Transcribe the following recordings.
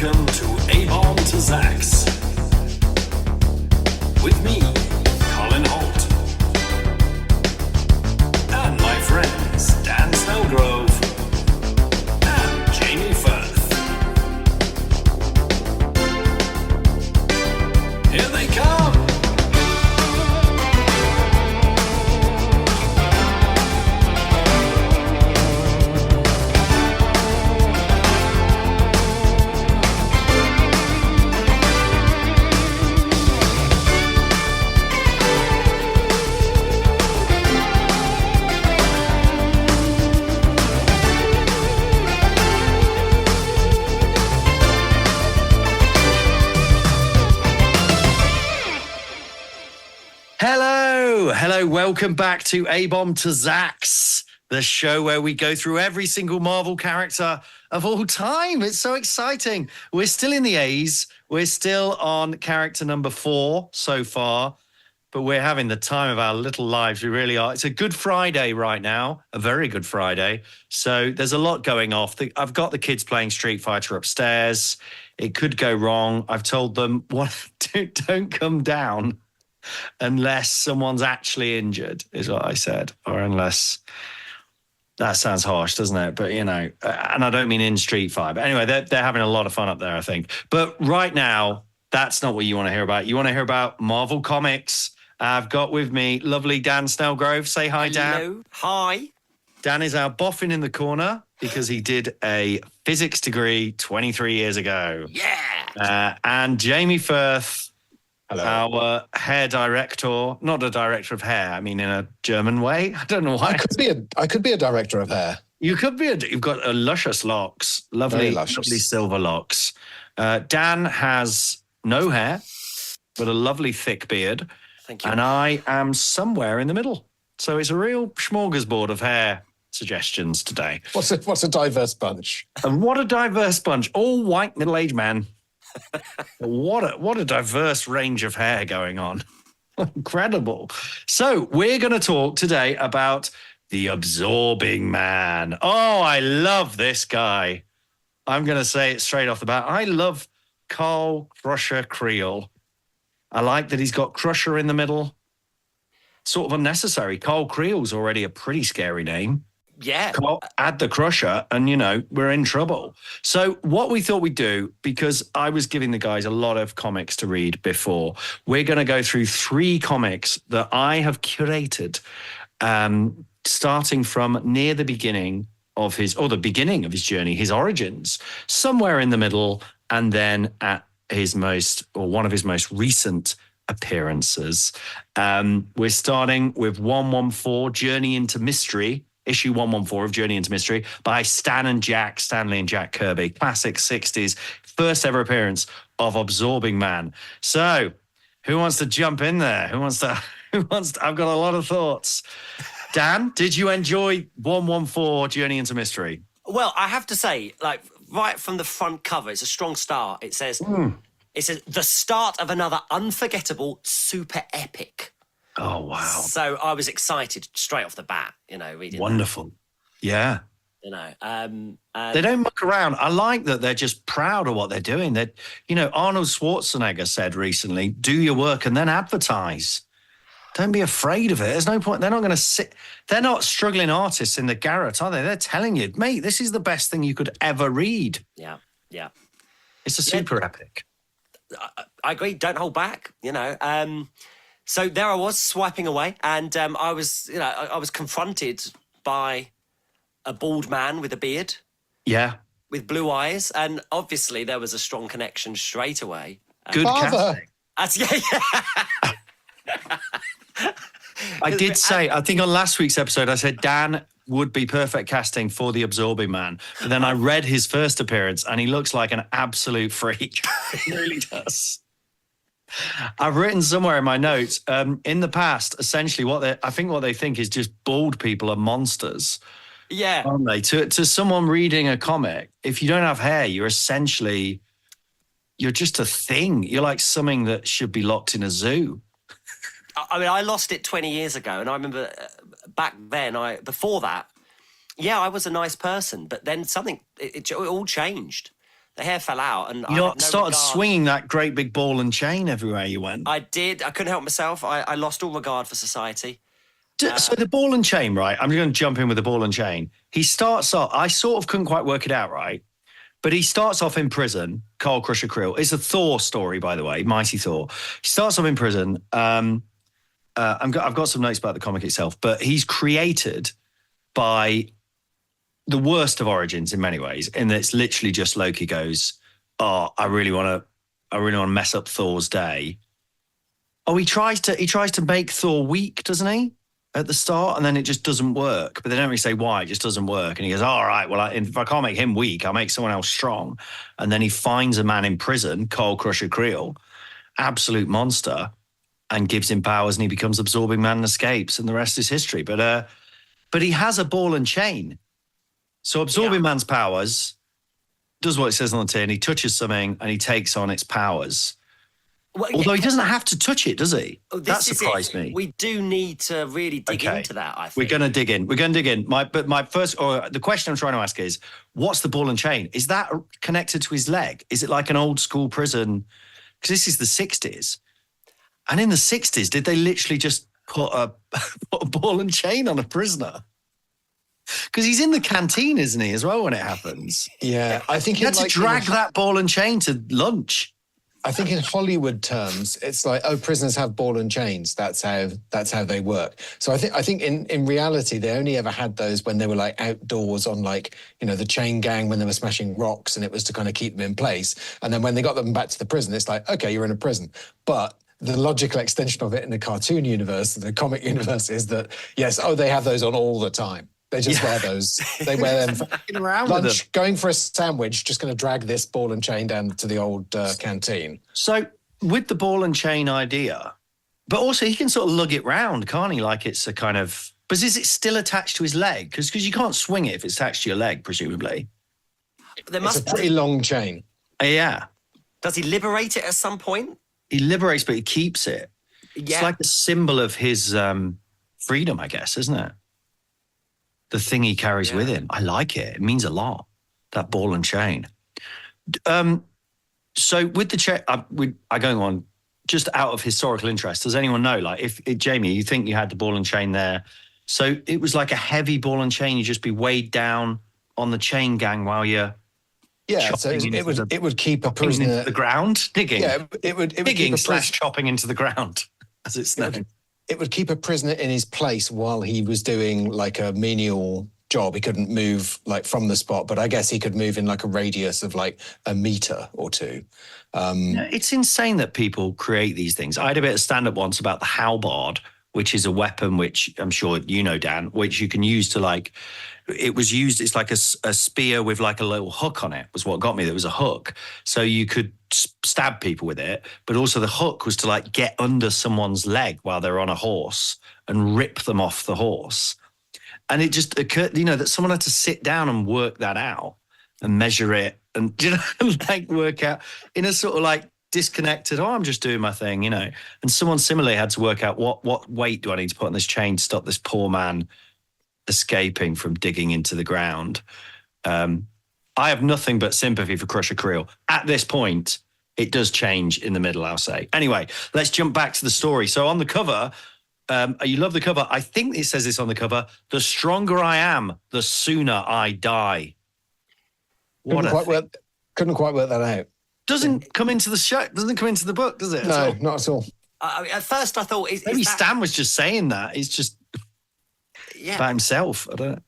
Welcome to abombtozzzax. With me, Colin Holt. And my friends, Dan Snellgrove and Jamie Firth. Here they come! Hello, welcome back to abombtozzzax, the show where we go through every single Marvel character of all time. It's so exciting. We're still in the A's. We're still on character number 4 so far, but we're having the time of our little lives. We really are. It's a good Friday right now, a very good Friday. So there's a lot going off. I've got the kids playing Street Fighter upstairs. It could go wrong. I've told them, don't come down unless someone's actually injured, is what I said, or unless, that sounds harsh, doesn't it? But, you know, and I don't mean in Street Fighter. But anyway, they're having a lot of fun up there, I think. But right now, that's not what you want to hear about. You want to hear about Marvel Comics. I've got with me lovely Dan Snellgrove. Say hi, Dan. Hello. Hi. Dan is our boffin in the corner because he did a physics degree 23 years ago. Yeah. And Jamie Firth, hello. Our hair director, not a director of hair, I mean in a German way. I don't know why. I could be a director of hair. You could be you've got luscious locks, lovely silver locks. Dan has no hair, but a lovely thick beard. Thank you. And I am somewhere in the middle. So it's a real smorgasbord of hair suggestions today. What's a diverse bunch? And what a diverse bunch. All white middle-aged men. What a diverse range of hair going on. Incredible. So we're going to talk today about the Absorbing Man. Oh, I love this guy. I'm going to say it straight off the bat. I love Carl Crusher Creel. I like that he's got Crusher in the middle. Sort of unnecessary. Carl Creel's already a pretty scary name. Yeah. Add the Crusher and, you know, we're in trouble. So what we thought we'd do, because I was giving the guys a lot of comics to read before, we're going to go through 3 comics that I have curated, starting from near the beginning of the beginning of his journey, his origins, somewhere in the middle, and then at one of his most recent appearances. We're starting with 114, Journey into Mystery, issue 114 of Journey into Mystery by Stanley and Jack Kirby. Classic 60s, first ever appearance of Absorbing Man. So, who wants to jump in there? I've got a lot of thoughts. Dan, did you enjoy 114 Journey into Mystery? Well, I have to say, like, right from the front cover, it's a strong start. It says, the start of another unforgettable super epic. Oh, wow. So I was excited straight off the bat, you know, reading Wonderful. that. Yeah. You know, They don't muck around. I like that they're just proud of what they're doing. That, you know, Arnold Schwarzenegger said recently, do your work and then advertise. Don't be afraid of it. There's no point. They're not going to sit. They're not struggling artists in the garret, are they? They're telling you, mate, this is the best thing you could ever read. Yeah. It's a super epic. I agree. Don't hold back, you know. So there I was swiping away, and I was confronted by a bald man with a beard. Yeah. With blue eyes, and obviously there was a strong connection straight away. Good casting. I did say, I think on last week's episode, I said Dan would be perfect casting for the Absorbing Man. But then I read his first appearance, and he looks like an absolute freak. He really does. I've written somewhere in my notes, in the past, essentially what they think is just bald people are monsters. Yeah. Aren't they? To someone reading a comic, if you don't have hair, you're just a thing. You're like something that should be locked in a zoo. I mean, I lost it 20 years ago, and I remember back then, before that, yeah, I was a nice person, but then it all changed. The hair fell out, and You know, I had no started regard. swinging that great big ball and chain everywhere you went. I did. I couldn't help myself. I lost all regard for society. So the ball and chain, right? I'm going to jump in with the ball and chain. He starts off, I sort of couldn't quite work it out, right? But he starts off in prison, Carl Crusher Creel. It's a Thor story, by the way, Mighty Thor. He starts off in prison. I've got some notes about the comic itself, but he's created by the worst of origins in many ways. And it's literally just Loki goes, oh, I really want to mess up Thor's day. Oh, he tries to make Thor weak, doesn't he? At the start, and then it just doesn't work. But they don't really say why, it just doesn't work. And he goes, all right, well, if I can't make him weak, I'll make someone else strong. And then he finds a man in prison, Carl Crusher Creel, absolute monster, and gives him powers, and he becomes Absorbing Man and escapes, and the rest is history. But he has a ball and chain. So Absorbing Man's powers does what it says on the tin. He touches something, and he takes on its powers. Well, Although he doesn't have to touch it, does he? That surprised me. We do need to really dig into that, I think. We're going to dig in. The question I'm trying to ask is, what's the ball and chain? Is that connected to his leg? Is it like an old school prison? Because this is the 60s. And in the 60s, did they literally just put a ball and chain on a prisoner? Because he's in the canteen, isn't he, as well, when it happens? Yeah, I think He had to drag that ball and chain to lunch. I think in Hollywood terms, it's like, oh, prisoners have ball and chains. That's how they work. So I think in reality, they only ever had those when they were like outdoors on like, you know, the chain gang when they were smashing rocks, and it was to kind of keep them in place. And then when they got them back to the prison, it's like, okay, you're in a prison. But the logical extension of it in the cartoon universe, the comic universe, is that, yes, oh, they have those on all the time. They just wear those. They wear them for lunch, going for a sandwich, just going to drag this ball and chain down to the old canteen. So with the ball and chain idea, but also he can sort of lug it round, can't he? Like it's a kind of, but is it still attached to his leg? Because you can't swing it if it's attached to your leg, presumably. It's a pretty long chain. Yeah. Does he liberate it at some point? He liberates, but he keeps it. Yeah. It's like a symbol of his freedom, I guess, isn't it? The thing he carries with him. I like it. It means a lot, that ball and chain. So with the chain, I go on, just out of historical interest, does anyone know, like, if Jamie, you think you had the ball and chain there, so it was like a heavy ball and chain, you'd just be weighed down on the chain gang while you're so it would keep a prisoner into the ground, digging. Yeah, it would digging / chopping into the ground, as it's known. It would keep a prisoner in his place while he was doing like a menial job. He couldn't move like from the spot, but I guess he could move in like a radius of like a meter or two. It's insane that people create these things. I had a bit of stand-up once about the halberd, which is a weapon which I'm sure you know, Dan, which you can use to like, it was used, it's like a spear with like a little hook on it was what got me. There was a hook. So you could stab people with it, but also the hook was to like get under someone's leg while they're on a horse and rip them off the horse. And it just occurred, you know, that someone had to sit down and work that out and measure it and, you know, like work out in a sort of like disconnected, oh, I'm just doing my thing, you know. And someone similarly had to work out what weight do I need to put on this chain to stop this poor man escaping from digging into the ground. I have nothing but sympathy for Crusher Creel. At this point, it does change in the middle, I'll say. Anyway, let's jump back to the story. So on the cover, you love the cover. I think it says this on the cover, the stronger I am, the sooner I die. Couldn't quite work that out. Doesn't come into the show, doesn't come into the book, does it? No, not at all. At first I thought... Maybe Stan was just saying that. He's just about himself. I don't know.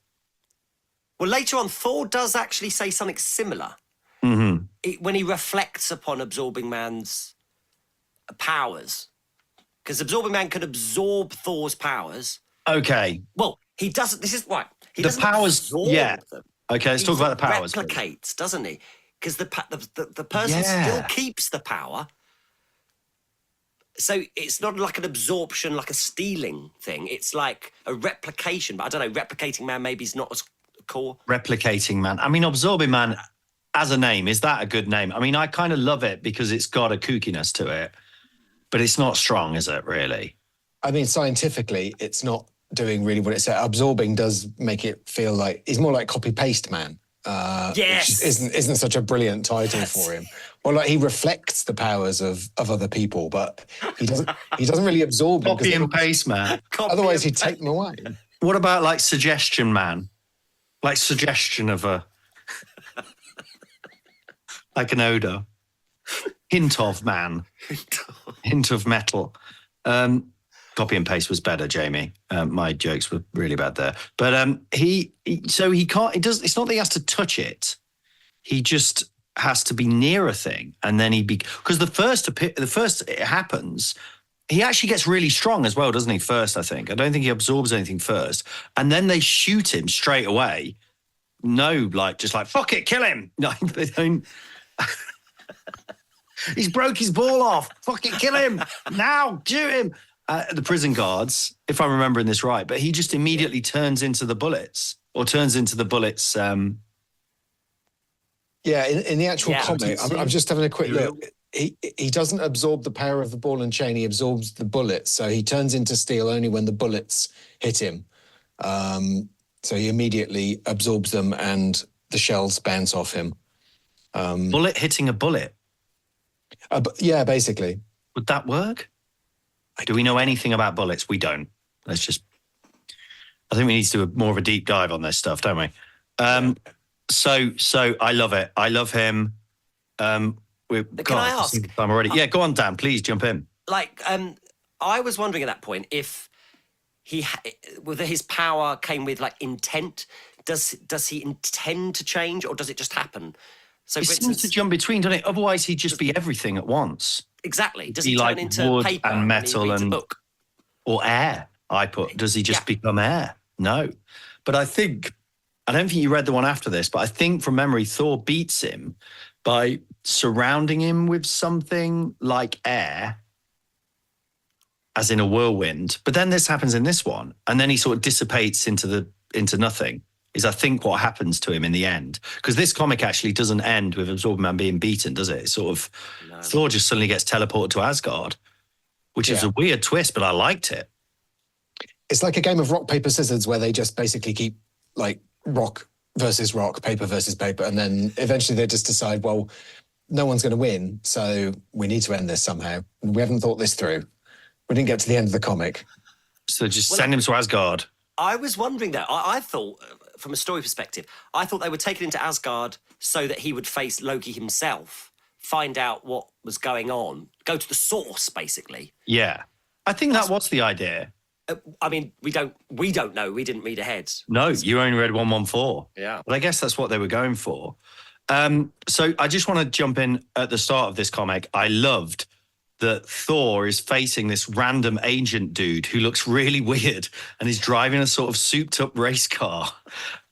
Well, later on, Thor does actually say something similar. Mm-hmm. When he reflects upon Absorbing Man's powers. Because Absorbing Man could absorb Thor's powers. Okay. Well, he doesn't. This is right. He the doesn't powers, absorb them. Okay, let's talk about the powers. He replicates, doesn't he? Because the person still keeps the power. So it's not like an absorption, like a stealing thing. It's like a replication. But I don't know, replicating man maybe is not as core. Replicating man. I mean, Absorbing Man as a name, is that a good name? I mean, I kind of love it because it's got a kookiness to it, but it's not strong, is it, really? I mean, scientifically, it's not doing really what it said. Absorbing does make it feel like, he's more like copy-paste man. Yes. which isn't such a brilliant title for him. Well, like he reflects the powers of other people, but he doesn't really absorb them. Copy and paste, man. Otherwise, he'd take them away. What about like suggestion man? Like suggestion of a like an odor. Hint of man. Hint of metal. Copy and paste was better, Jamie. My jokes were really bad there. But he can't. It's not that he has to touch it. He just has to be near a thing, and then because the first it happens, he actually gets really strong as well, doesn't he? First, I think. I don't think he absorbs anything first, and then they shoot him straight away. No, just like fuck it, kill him. No, they don't. He's broke his ball off. Fuck it, kill him now. Shoot him. The prison guards, if I'm remembering this right, but he just immediately turns into the bullets. Yeah, in the actual comic, I'm just having a quick look. He doesn't absorb the power of the ball and chain. He absorbs the bullets. So he turns into steel only when the bullets hit him. So he immediately absorbs them and the shells bounce off him. Bullet hitting a bullet? Yeah, basically. Would that work? Do we know anything about bullets? We don't. I think we need to do more of a deep dive on this stuff, don't we? So I love it. I love him. Can I ask? I'm already. Yeah, go on, Dan. Please jump in. I was wondering at that point if whether his power came with intent. Does he intend to change, or does it just happen? So, it for seems instance, to jump between, doesn't it? Otherwise, he'd just be everything at once. Exactly. Does Be he like turn into wood paper and metal when he reads a and- book? Or air. Does he just become air? No. But I don't think you read the one after this, but I think from memory, Thor beats him by surrounding him with something like air, as in a whirlwind. But then this happens in this one, and then he sort of dissipates into nothing, is I think what happens to him in the end. Because this comic actually doesn't end with Absorbing Man being beaten, does it? It's sort of, Thor just suddenly gets teleported to Asgard, which is a weird twist, but I liked it. It's like a game of rock, paper, scissors where they just basically keep rock versus rock, paper versus paper. And then eventually they just decide, well, no one's going to win. So we need to end this somehow. We haven't thought this through. We didn't get to the end of the comic. So just send him to Asgard. I was wondering that. I thought, from a story perspective, I thought they would take it into Asgard so that he would face Loki himself, find out what was going on, go to the source, basically. Yeah. I think that was the idea. I mean, we don't know. We didn't read ahead. No, you only read 114. Yeah. But I guess that's what they were going for. So I just want to jump in at the start of this comic. I loved that Thor is facing this random agent dude who looks really weird and is driving a sort of souped up race car.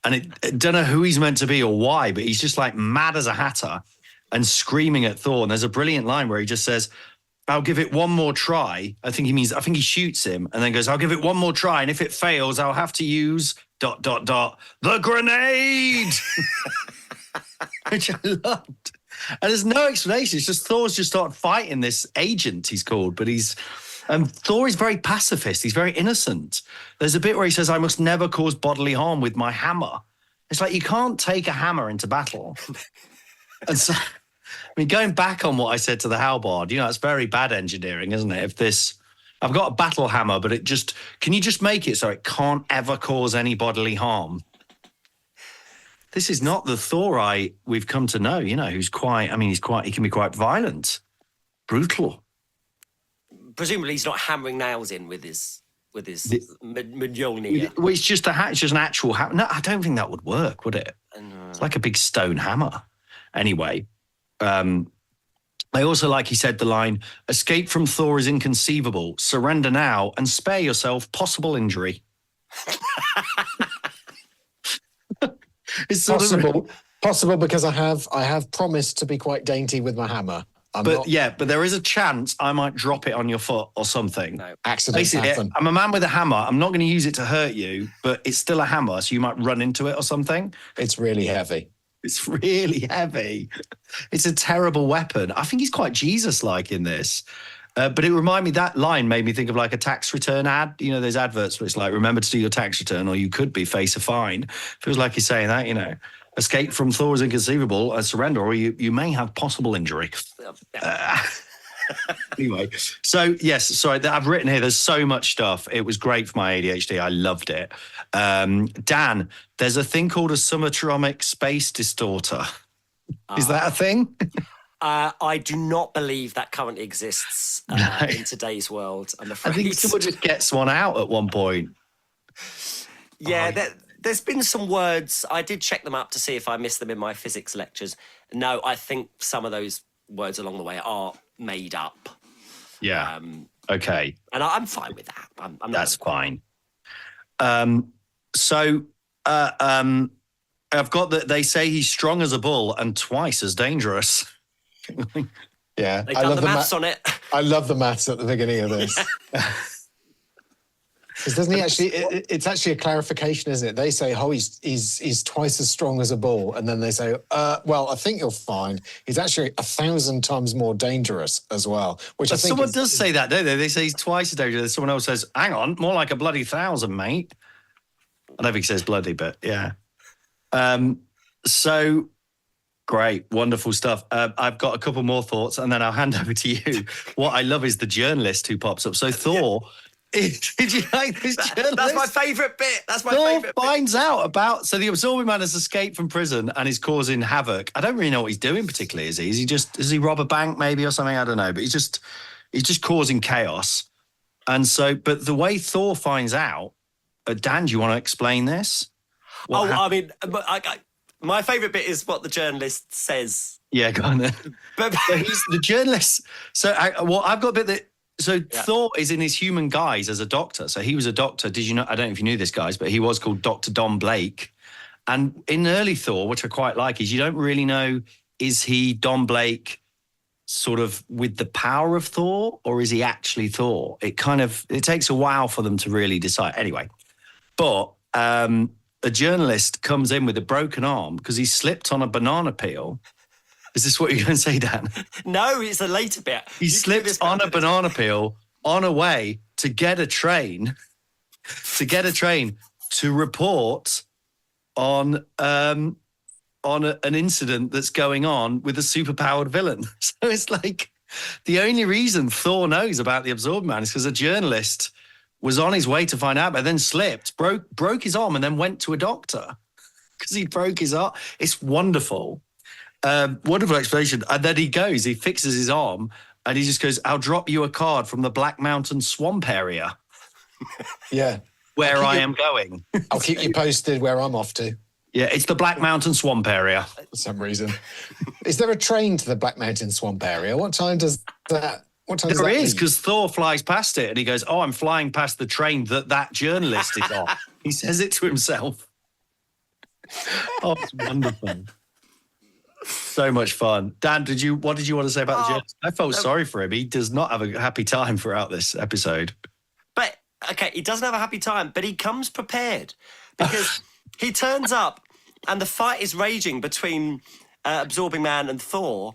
And I don't know who he's meant to be or why, but he's just mad as a hatter and screaming at Thor. And there's a brilliant line where he just says, I'll give it one more try. I think he shoots him and then goes, I'll give it one more try. And if it fails, I'll have to use ... the grenade, which I loved. And there's no explanation. It's just Thor's just started fighting this agent he's called, but Thor is very pacifist. He's very innocent. There's a bit where he says, I must never cause bodily harm with my hammer. It's like, you can't take a hammer into battle. And so, going back on what I said to the halberd, it's very bad engineering, isn't it? I've got a battle hammer, but can you just make it so it can't ever cause any bodily harm? This is not the Thor we've come to know, who's he can be quite violent, brutal. Presumably he's not hammering nails in with his Mjolnir. Well, it's just an actual hammer. No, I don't think that would work, would it? It's like a big stone hammer. Anyway, I also like he said the line, escape from Thor is inconceivable. Surrender now and spare yourself possible injury. It's possible because I have promised to be quite dainty with my hammer. But there is a chance I might drop it on your foot or something. No. Accidents happen. I'm a man with a hammer. I'm not going to use it to hurt you, but it's still a hammer, so you might run into it or something. It's really heavy. It's really heavy. It's a terrible weapon. I think he's quite Jesus-like in this. But that line made me think of a tax return ad. Those adverts where it's remember to do your tax return or you could face a fine. Feels like he's saying that, escape from Thor is inconceivable, surrender, or you may have possible injury. Anyway, so yes, sorry, I've written here, there's so much stuff. It was great for my ADHD. I loved it. Dan, there's a thing called a subatomic space distorter. Is that a thing? I do not believe that currently exists in today's world, I'm afraid. I think someone just gets one out at one point. Yeah, there's been some words. I did check them up to see if I missed them in my physics lectures. No, I think some of those words along the way are made up. Yeah. Okay. And I'm fine with that. I'm That's fine. I've got that. They say he's strong as a bull and twice as dangerous. Yeah, They've done the maths on it. I love the maths at the beginning of this. Because doesn't he actually? It's actually a clarification, isn't it? They say, "Oh, he's twice as strong as a bull," and then they say, "Well, I think you'll find he's actually 1,000 times more dangerous as well." Which I think someone does say that, don't they? They say he's twice as dangerous. Someone else says, "Hang on, more like a bloody 1,000, mate." I don't think he says bloody, but yeah. So great, wonderful stuff. I've got a couple more thoughts, and then I'll hand over to you. What I love is the journalist who pops up. So Thor. Did you like this journalist? That's my favourite bit. Thor finds out about, so the absorbing man has escaped from prison and is causing havoc. I don't really know what he's doing particularly, is he? Does he rob a bank maybe or something? I don't know, but he's just causing chaos. And so, but the way Thor finds out, Dan, do you want to explain this? I mean, my favourite bit is what the journalist says. Yeah, go on then. But he's the journalist. So I've got a bit that, Thor is in his human guise as a doctor. So he was a doctor. Did you know? I don't know if you knew this, guys, but he was called Dr. Don Blake. And in early Thor, which I quite like, is you don't really know, is he Don Blake sort of with the power of Thor, or is he actually Thor? It takes a while for them to really decide. Anyway, but a journalist comes in with a broken arm because he slipped on a banana peel. Is this what you're going to say, Dan? No, it's a later bit. He slips on a banana peel on a way to get a train, to report on an incident that's going on with a superpowered villain. So it's like the only reason Thor knows about the Absorbing Man is because a journalist was on his way to find out, but then slipped, broke his arm, and then went to a doctor because he broke his arm. It's wonderful. Wonderful explanation. And then he fixes his arm, and he just goes, "I'll drop you a card from the Black Mountain swamp area." Yeah. Where I am going. I'll keep you posted where I'm off to. Yeah, it's the Black Mountain swamp area. For some reason. Is there a train to the Black Mountain swamp area? What time does that There is, because Thor flies past it and he goes, "Oh, I'm flying past the train that journalist is on." He says it to himself. Oh, it's wonderful. So much fun. Dan, what did you want to say about the journalist? I felt sorry for him. He does not have a happy time throughout this episode. But, okay, he doesn't have a happy time, but he comes prepared because he turns up and the fight is raging between Absorbing Man and Thor,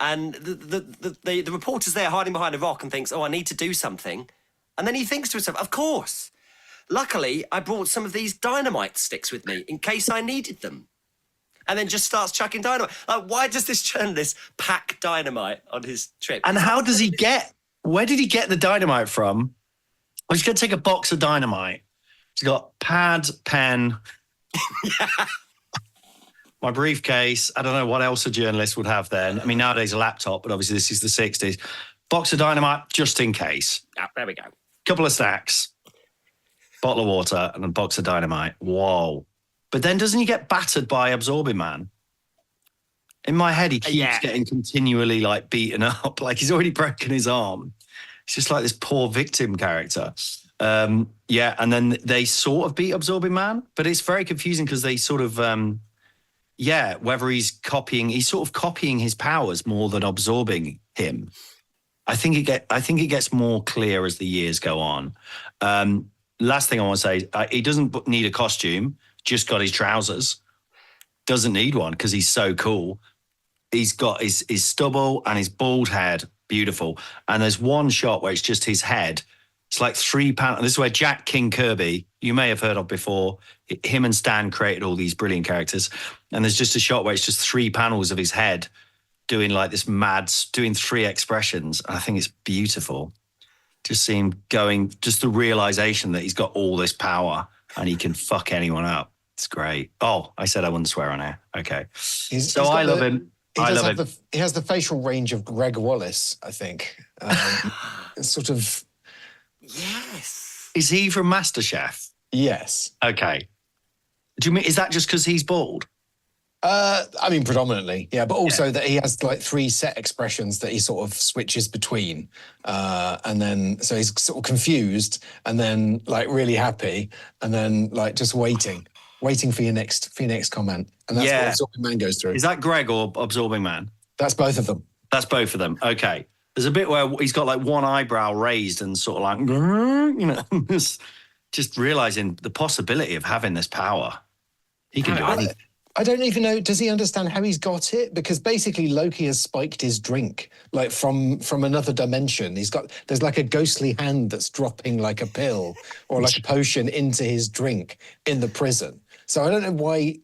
and the reporter's there hiding behind a rock and thinks, "Oh, I need to do something." And then he thinks to himself, "Of course. Luckily, I brought some of these dynamite sticks with me in case I needed them." And then just starts chucking dynamite. Like, why does this journalist pack dynamite on his trip? And where did he get the dynamite from? I was going to take a box of dynamite. He's got pad, pen, my briefcase. I don't know what else a journalist would have then. I mean, nowadays a laptop, but obviously this is the 60s. Box of dynamite, just in case. Oh, there we go. Couple of snacks, bottle of water, and a box of dynamite. Whoa. But then doesn't he get battered by Absorbing Man? In my head, he keeps getting continually like beaten up. Like he's already broken his arm. It's just like this poor victim character. And then they sort of beat Absorbing Man, but it's very confusing because they sort of, whether he's sort of copying his powers more than absorbing him. I think it gets more clear as the years go on. Last thing I want to say, he doesn't need a costume. Just got his trousers. Doesn't need one because he's so cool. He's got his stubble and his bald head. Beautiful. And there's one shot where it's just his head. It's like 3 pounds. This is where Jack King Kirby, you may have heard of before. Him and Stan created all these brilliant characters. And there's just a shot where it's just 3 panels of his head doing like this doing 3 expressions. And I think it's beautiful. Just see him going, just the realization that he's got all this power and he can fuck anyone up. It's great. Oh, I said I wouldn't swear on air. Okay. I love him. He has the facial range of Greg Wallace, I think. It's sort of... Yes. Is he from MasterChef? Yes. Okay. Do you mean, is that just because he's bald? I mean, predominantly, yeah, but also that he has like 3 set expressions that he sort of switches between. And then, so he's sort of confused and then like really happy and then like just waiting for your next comment. And that's what Absorbing Man goes through. Is that Greg or Absorbing Man? That's both of them. That's both of them. Okay. There's a bit where he's got like one eyebrow raised and sort of like, you know, just realizing the possibility of having this power. He can do anything. I don't even know, does he understand how he's got it? Because basically Loki has spiked his drink, like from another dimension. There's like a ghostly hand that's dropping like a pill or like a potion into his drink in the prison. So I don't know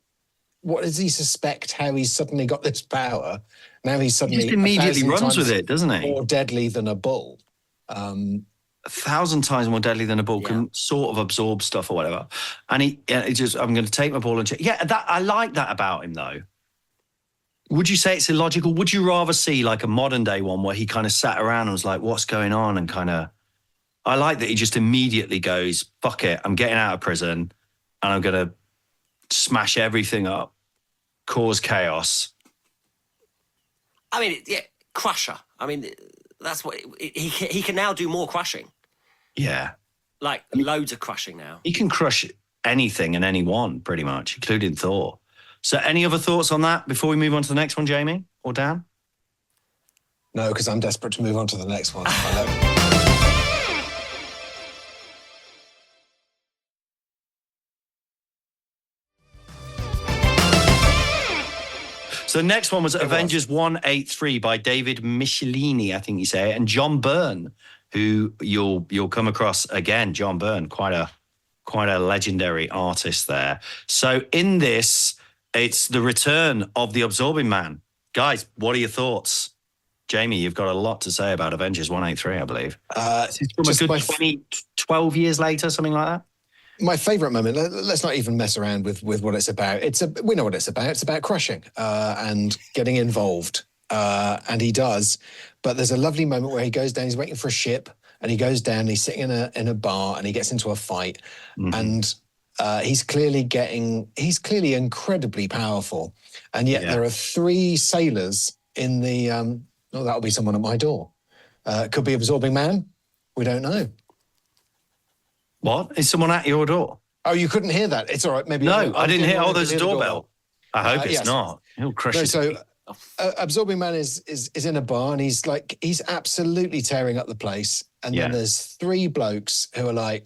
what does he suspect how he's suddenly got this power? Now he's suddenly... He just immediately runs with it, doesn't he? More deadly than a bull. 1,000 times more deadly than a ball, can sort of absorb stuff or whatever. And he just, I'm going to take my ball and check. Yeah, I like that about him, though. Would you say it's illogical? Would you rather see like a modern day one where he kind of sat around and was like, what's going on? And kind of, I like that he just immediately goes, fuck it, I'm getting out of prison and I'm going to smash everything up, cause chaos. I mean, Crusher. I mean, that's what he can now do more crushing. Yeah. Like loads of crushing now. He can crush anything and anyone pretty much, including Thor. So any other thoughts on that before we move on to the next one, Jamie or Dan? No, because I'm desperate to move on to the next one. So the next one was Avengers 183 by David Michelini, I think you say, and John Byrne, who you'll come across again. John Byrne, quite a legendary artist there. So in this, it's the return of the Absorbing Man. Guys, what are your thoughts? Jamie, you've got a lot to say about Avengers 183, I believe. It's from a good 12 years later, something like that. My favourite moment, let's not even mess around with what it's about. We know what it's about. It's about crushing and getting involved. And he does. But there's a lovely moment where he goes down, he's waiting for a ship, and he goes down, he's sitting in a bar, and he gets into a fight. Mm-hmm. And he's clearly incredibly powerful. And yet there are 3 sailors in the, that'll be someone at my door. Could be Absorbing Man. We don't know. What? Is someone at your door? Oh, you couldn't hear that. It's all right. Maybe no, I didn't hear. Oh, there's a doorbell. I hope it's not. He'll crush it. So, Absorbing Man is in a bar and he's absolutely tearing up the place. And then there's 3 blokes who are like,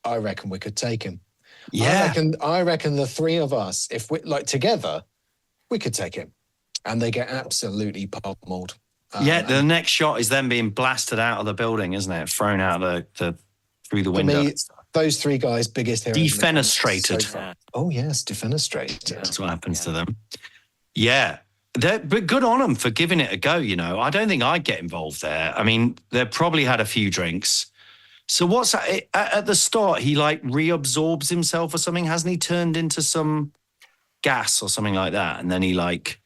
I reckon we could take him. Yeah. I reckon the 3 of us, if we like together, we could take him. And they get absolutely pummeled. The next shot is them being blasted out of the building, isn't it? Thrown out through the window. Me, those 3 guys' biggest heroes. Defenestrated. Oh, yes, defenestrated. That's what happens to them. Yeah. But good on them for giving it a go, you know. I don't think I'd get involved there. I mean, they probably had a few drinks. So what's that? At the start, he like reabsorbs himself or something. Hasn't he turned into some gas or something like that? And then he like...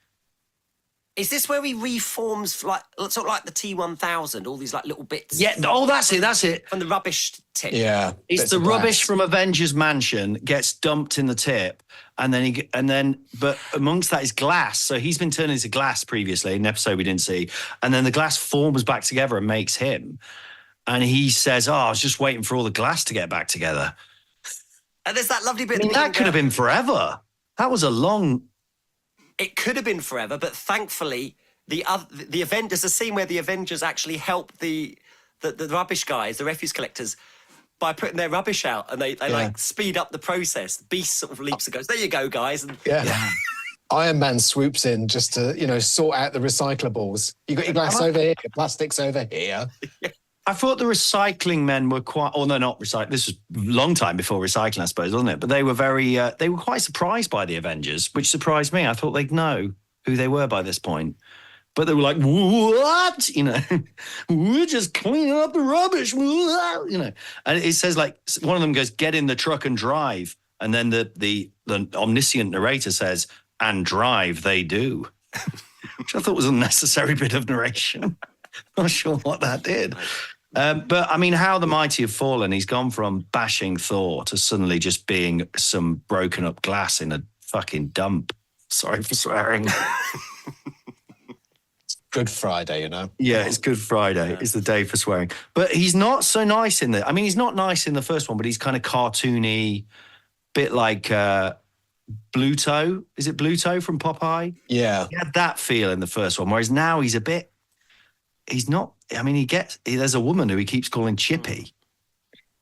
Is this where he reforms, like sort of like the T-1000, all these like little bits? Yeah. Oh, that's it. From the rubbish tip. Yeah. It's the rubbish from Avengers Mansion gets dumped in the tip, but amongst that is glass. So he's been turned into glass previously, an episode we didn't see, and then the glass forms back together and makes him. And he says, "Oh, I was just waiting for all the glass to get back together." And there's that lovely bit. I mean, that could have been forever. That was a long. It could have been forever, but thankfully, the event, there's a scene where the Avengers actually help the rubbish guys, the refuse collectors, by putting their rubbish out, and they like speed up the process. Beast sort of leaps and goes, "There you go, guys!" And Iron Man swoops in just to sort out the recyclables. You got your glass over here, your plastics over here. I thought the recycling men were quite, oh no, not recycling. This was a long time before recycling, I suppose, wasn't it? But they were they were quite surprised by the Avengers, which surprised me. I thought they'd know who they were by this point. But they were like, what? You know, we're just cleaning up the rubbish, you know. And it says like, one of them goes, get in the truck and drive. And then the omniscient narrator says, and drive they do. Which I thought was a necessary bit of narration. Not sure what that did. But I mean, how the mighty have fallen. He's gone from bashing Thor to suddenly just being some broken up glass in a fucking dump. Sorry for swearing. Good Friday, you know? Yeah, it's Good Friday. Yeah. It's the day for swearing. But he's not so nice in the... I mean, he's not nice in the first one, but he's kind of cartoony, bit like Bluto. Is it Bluto from Popeye? Yeah. He had that feel in the first one, whereas now he's a bit... He's not... I mean, there's a woman who he keeps calling Chippy.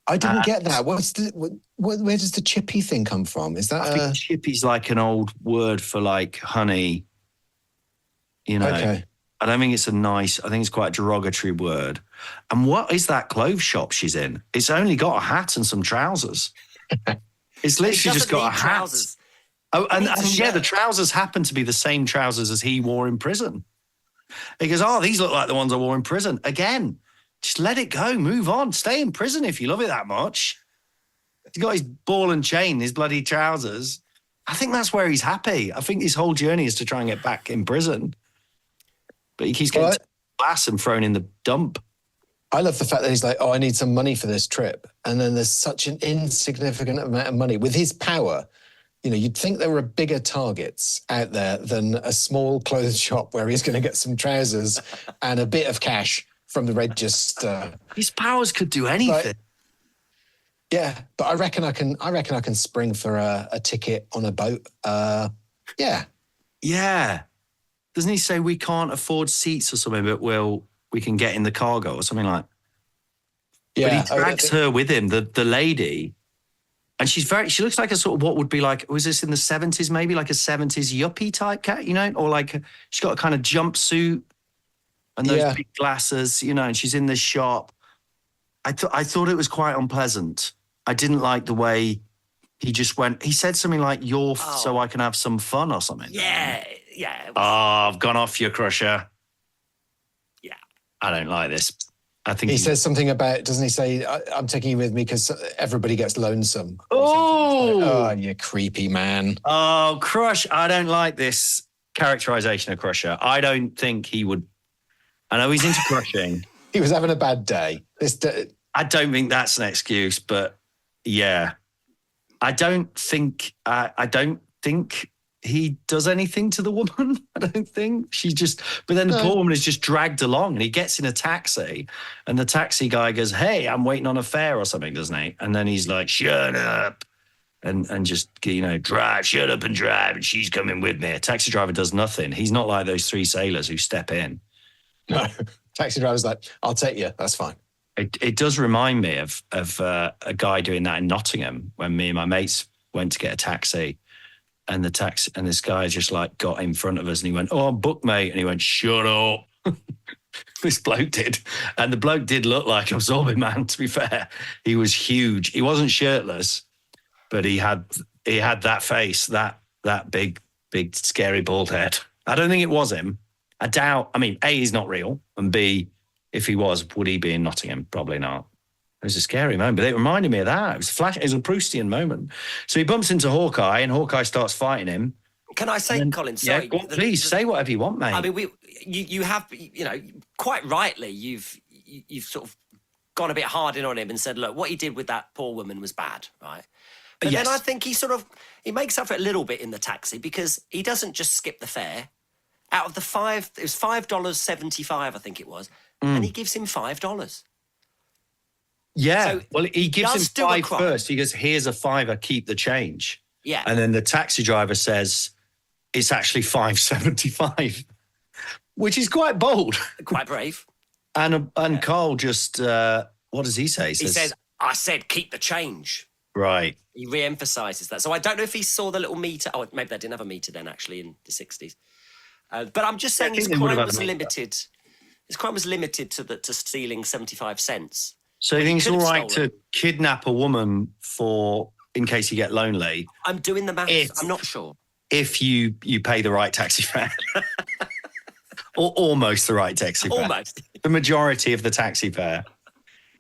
I didn't get that. Where does the Chippy thing come from? Is that... I think Chippy's like an old word for like honey, you know. Okay. I don't think it's a nice, I think it's quite a derogatory word. And what is that clothes shop she's in? It's only got a hat and some trousers. It's literally just got a hat. Trousers. Oh, and yeah, the trousers happen to be the same trousers as he wore in prison. He goes, oh, these look like the ones I wore in prison. Again, just let it go, move on. Stay in prison if you love it that much. He's got his ball and chain, his bloody trousers. I think that's where he's happy. I think his whole journey is to try and get back in prison. But he keeps getting glass and thrown in the dump. I love the fact that he's like, oh, I need some money for this trip. And then there's such an insignificant amount of money. With his power, you know, you'd think there were bigger targets out there than a small clothes shop where he's going to get some trousers and a bit of cash from the register. His powers could do anything. Yeah, but I reckon I can spring for a ticket on a boat. Yeah. Yeah. Doesn't he say we can't afford seats or something, but we can get in the cargo or something like? Yeah. But he drags her with him, the lady, and she looks like a sort of what would be like, was this in the 70s maybe, like a 70s yuppie type cat, you know, or like she's got a kind of jumpsuit and those big glasses, you know, and she's in this shop. I thought it was quite unpleasant. I didn't like the way he just went. He said something like, so I can have some fun or something. Yeah. Yeah. Oh, I've gone off your Crusher. Yeah. I don't like this. I think he says something about, doesn't he say, I'm taking you with me because everybody gets lonesome. Oh, you creepy man. Oh, Crush. I don't like this characterization of Crusher. I don't think he would. I know he's into crushing. He was having a bad day. I don't think that's an excuse, but yeah. I don't think he does anything to the woman. I don't think. But then the poor woman is just dragged along and he gets in a taxi and the taxi guy goes, hey, I'm waiting on a fare or something, doesn't he? And then he's like, shut up and just, you know, drive, shut up and drive. And she's coming with me. A taxi driver does nothing. He's not like those three sailors who step in. No, taxi driver's like, I'll take you. That's fine. It does remind me of a guy doing that in Nottingham when me and my mates went to get a taxi. And this guy just like got in front of us and he went, oh, I'm booked, mate. And he went, shut up. This bloke did. And the bloke did look like a Absorbing Man, to be fair. He was huge. He wasn't shirtless, but he had that face, that big, scary bald head. I don't think it was him. I doubt, I mean, A, he's not real. And B, if he was, would he be in Nottingham? Probably not. It was a scary moment, but it reminded me of that. It was it was a Proustian moment. So he bumps into Hawkeye, and Hawkeye starts fighting him. Can I say, Colin? Sorry, yeah, please say whatever you want, mate. I mean, you have, you know, quite rightly, you've sort of gone a bit hard in on him and said, look, what he did with that poor woman was bad, right? But then I think he makes up for it a little bit in the taxi because he doesn't just skip the fare. Out of the it was $5.75, I think it was, and he gives him $5. Yeah, so well, he gives him $5 first. He goes, here's a $5, keep the change. Yeah. And then the taxi driver says, it's actually $5.75, which is quite bold. Quite brave. And Carl just, what does he say? He says, I said, keep the change. Right. He re-emphasises that. So I don't know if he saw the little meter. Oh, maybe they didn't have a meter then, actually, in the 60s. But I'm just saying his crime was limited. His crime was limited to stealing 75 cents. So you think it's could all have right stolen. to kidnap a woman in case you get lonely I'm doing the maths. If- I'm not sure. if you pay the right taxi fare? Or almost the right taxi fare. Almost. The majority of the taxi fare.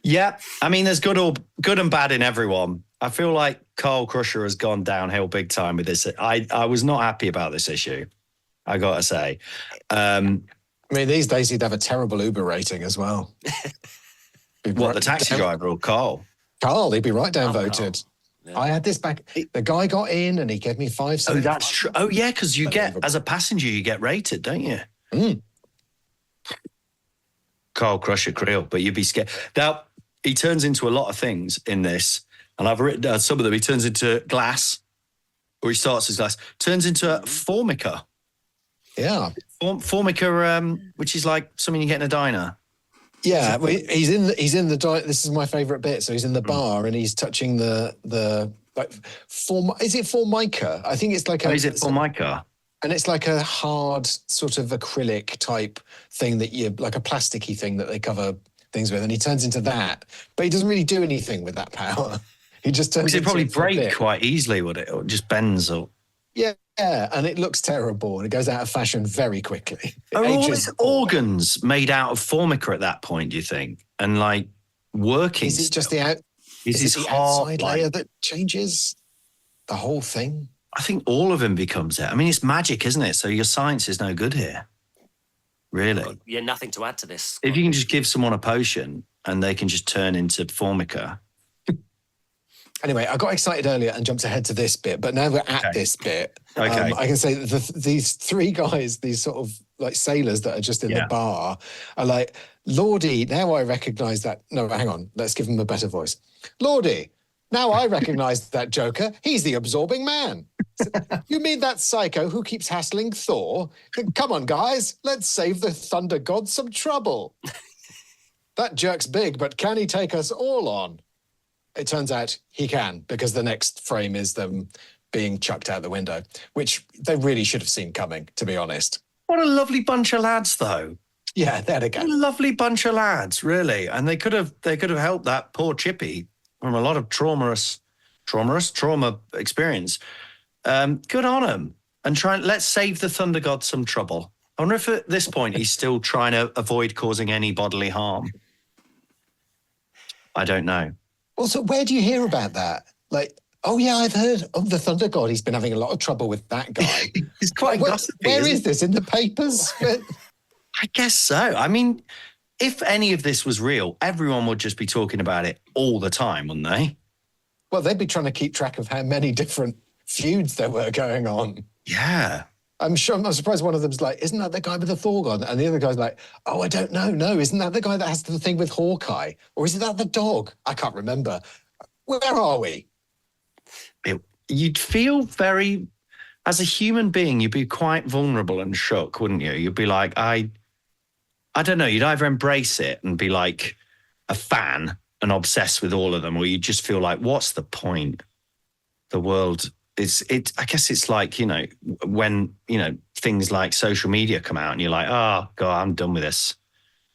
Yeah, I mean, there's good and bad in everyone. I feel like Carl Crusher has gone downhill big time with this. I was not happy about this issue, I got to say. I mean, these days he'd have a terrible Uber rating as well. What, the taxi driver or Carl? Carl, he'd be right downvoted. Carl. Yeah. I had this back. The guy got in and he gave me 5 Oh, cents. that's true. Oh, yeah, because as a passenger, you get rated, don't you? Mm. Carl Crusher Creel, but you'd be scared. Now, he turns into a lot of things in this, and I've written down some of them. He turns into glass, or he starts as glass, turns into formica. Yeah. Formica, which is like something you get in a diner. Yeah, well, he's in the this is my favourite bit. So he's in the bar and he's touching the like is it formica? I think it's like Is it formica? and it's like a hard sort of acrylic type thing that you like a plasticky thing that they cover things with, and he turns into that, but he doesn't really do anything with that power. He just turns. Because it probably into a break bit. quite easily, would it? Or just bends or. Yeah, and it looks terrible and it goes out of fashion very quickly. It Are all ages his organs made out of formica at that point, do you think? And like working? Is it just the Is is his it the heart outside like- layer that changes the whole thing? I think all of him becomes it. I mean, it's magic, isn't it? So your science is no good here. Really? Yeah, nothing to add to this. If you can just give someone a potion and they can just turn into formica. Anyway, I got excited earlier and jumped ahead to this bit, but now we're at this bit. Okay. I can say that these three guys, these sort of like sailors that are just in the bar, are like, Lordy, now I recognise that. No, hang on, let's give them a better voice. Lordy, now I recognise that Joker. He's the absorbing man. You mean that psycho who keeps hassling Thor? Come on, guys, let's save the Thunder God some trouble. That jerk's big, but can he take us all on? It turns out he can, because the next frame is them being chucked out the window, which they really should have seen coming, to be honest. What a lovely bunch of lads, though. Yeah, there they go. What a lovely bunch of lads, really. And they could have helped that poor Chippy from a lot of trauma experience. Good on him. And let's save the Thunder God some trouble. I wonder if at this point he's still trying to avoid causing any bodily harm. I don't know. Also, where do you hear about that? Like, oh yeah, I've heard of the Thunder God. He's been having a lot of trouble with that guy. He's quite gossipy. Where isn't is he? this? In the papers? I guess so. I mean, if any of this was real, everyone would just be talking about it all the time, wouldn't they? Well, they'd be trying to keep track of how many different feuds there were going on. Yeah. I'm surprised one of them's like, isn't that the guy with the Thor God? And the other guy's like, oh, I don't know. No, isn't that the guy that has the thing with Hawkeye? Or is that the dog? I can't remember. Where are we? You'd feel very, as a human being, you'd be quite vulnerable and shook, wouldn't you? You'd be like, I don't know. You'd either embrace it and be like a fan and obsessed with all of them, or you just feel like, what's the point? The world I guess it's like, when, things like social media come out and you're like, oh God, I'm done with this.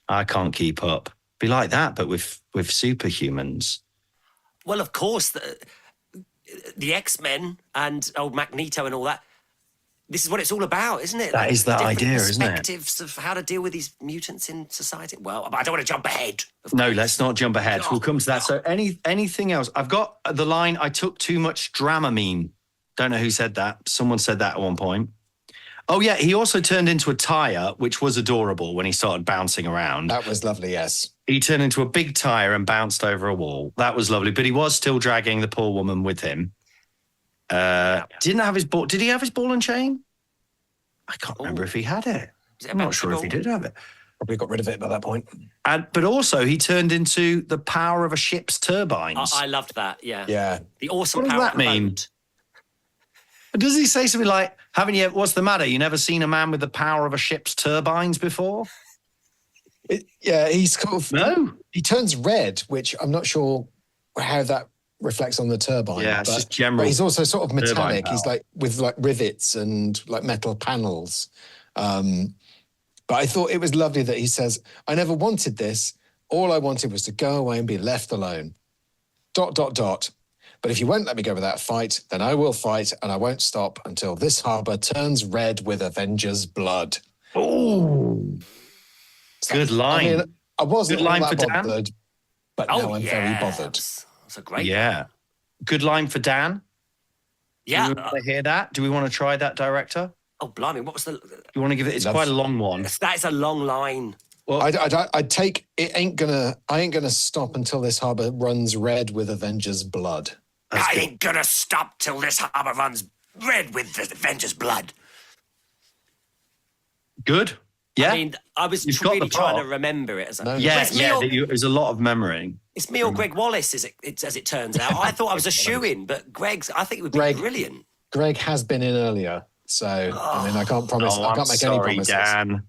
I can't keep up. Be like that, but with superhumans. Well, of course, the X-Men and old Magneto and all that. This is what it's all about, isn't it? That is the different idea, isn't it? Perspectives of how to deal with these mutants in society. Well, I don't want to jump ahead. No, let's not jump ahead. We'll come to that. So anything else? I've got the line, I took too much Dramamine. Don't know who said that. Someone said that at one point. Oh, yeah. He also turned into a tire, which was adorable when he started bouncing around. That was lovely, yes. He turned into a big tire and bounced over a wall. That was lovely. But he was still dragging the poor woman with him. Didn't have his ball. Did he have his ball and chain? I can't remember if he had it. I'm not sure if he did have it. Probably got rid of it by that point. But also, he turned into the power of a ship's turbines. I loved that, yeah. Yeah. The awesome What does power that of the mean? boat. Does he say something like, what's the matter? You never seen a man with the power of a ship's turbines before? He's kind of... No. He turns red, which I'm not sure how that reflects on the turbine. Yeah, it's just general But he's also sort of turbine metallic. He's power. like with like rivets and like metal panels. But I thought it was lovely that he says, I never wanted this. All I wanted was to go away and be left alone. ... But if you won't let me go without a fight, then I will fight, and I won't stop until this harbour turns red with Avengers' blood. Oh, good line. I mean, I wasn't Good line all that for Dan. bothered, but now I'm very bothered. That's a great one. Yeah. Good line for Dan. Yeah. Do we want to hear that? Do we want to try that, director? Oh, blimey. What was the... You want to give it? It's quite a long one. That is a long line. Well, I'd take it. I ain't gonna stop until this harbour runs red with Avengers' blood. I ain't gonna stop till this harbour runs red with the Avengers' blood. good. Yeah. I mean, I was You've got really the trying part. to remember it as a... No. Yeah, It's me or- there's a lot of memorying. It's me or Greg Wallace, as it turns out. I thought I was a shoo-in, but Greg's... I think it would be Greg. brilliant. Greg has been in earlier, so I mean, I can't promise. Oh, I I'm can't make any sorry, promises. Dan.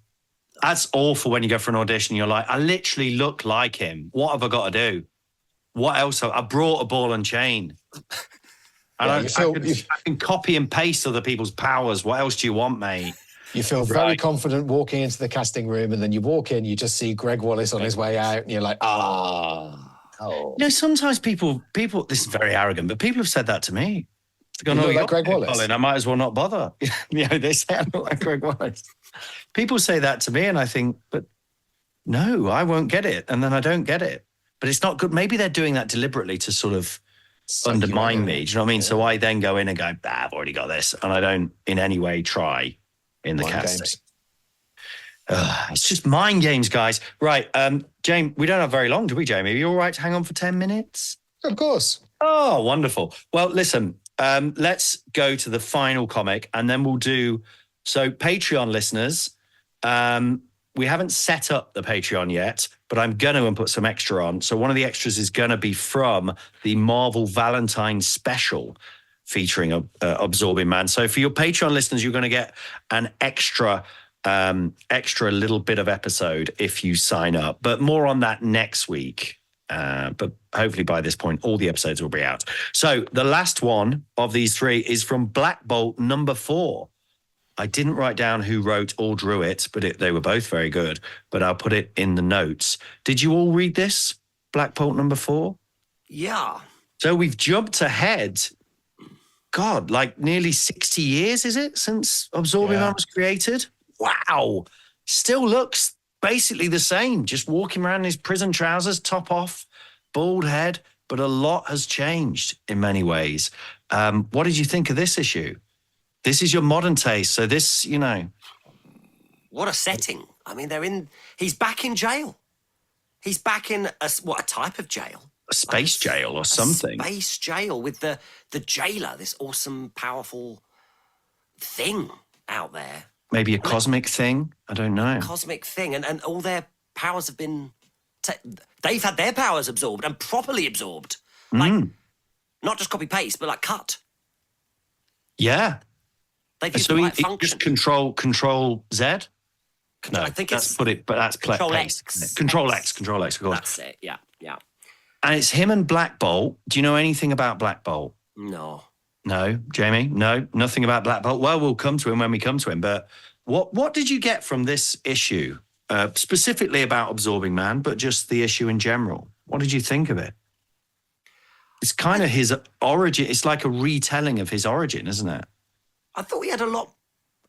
That's awful when you go for an audition. You're like, I literally look like him. What have I got to do? What else? I brought a ball and chain. Yeah, I can copy and paste other people's powers. What else do you want, mate? You feel very confident walking into the casting room, and then you walk in, you just see Greg Wallace on his way out, and you're like, oh. You know, sometimes people, this is very arrogant, but people have said that to me. They go, You "No, look you're like Greg Wallace." Colin, I might as well not bother." You know, they say I look like Greg Wallace. People say that to me, and I think, but no, I won't get it. And then I don't get it. But it's not good. Maybe they're doing that deliberately to sort of undermine me. Do you know what I mean? So I then go in and go, I've already got this. And I don't in any way try in the Mind casting. games. It's just mind games, guys. Right. Jamie, we don't have very long, do we, Jamie? Are you all right to hang on for 10 minutes? Of course. Oh, wonderful. Well, listen, let's go to the final comic and then we'll do... So Patreon listeners, we haven't set up the Patreon yet, but I'm going to put some extra on. So one of the extras is going to be from the Marvel Valentine special featuring Absorbing Man. So for your Patreon listeners, you're going to get an extra little bit of episode if you sign up. But more on that next week. But hopefully by this point, all the episodes will be out. So the last one of these three is from Black Bolt number 4. I didn't write down who wrote or drew it, but they were both very good. But I'll put it in the notes. Did you all read this? Black Bolt number 4? Yeah. So we've jumped ahead. God, like nearly 60 years, is it, since Absorbing Man was created? Wow. Still looks basically the same, just walking around in his prison trousers, top off, bald head, but a lot has changed in many ways. What did you think of this issue? This is your modern taste, so this, you know. What a setting. I mean, he's back in jail. He's back in a type of jail? A space jail or something. A space jail with the jailer, this awesome, powerful thing out there. Maybe a cosmic thing? I don't know. Cosmic thing. And all their powers have been... they've had their powers absorbed and properly absorbed. Like, not just copy-paste, but like cut. Yeah. They've used So the he right function. just control Z? No, I think that's it's... put it, but that's Control paste. X. Control X, of course. That's it, yeah. And it's him and Black Bolt. Do you know anything about Black Bolt? No. No, Jamie? No, nothing about Black Bolt. Well, we'll come to him when we come to him. But what did you get from this issue, specifically about Absorbing Man, but just the issue in general? What did you think of it? It's kind of his origin. It's like a retelling of his origin, isn't it? I thought he had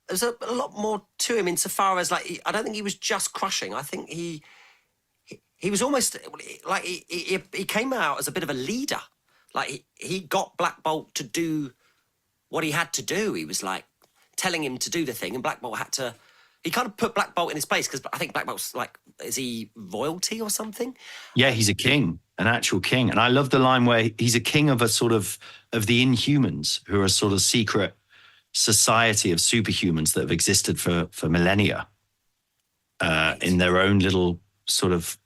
there's a lot more to him insofar as, like, I don't think he was just crushing. I think he was almost, like, he came out as a bit of a leader. Like, he got Black Bolt to do what he had to do. He was, like, telling him to do the thing, and Black Bolt had to... He kind of put Black Bolt in his place, because I think Black Bolt's, like, is he royalty or something? Yeah, he's a king, an actual king. And I love the line where he's a king of the Inhumans, who are a sort of secret society of superhumans that have existed for millennia in their own little sort of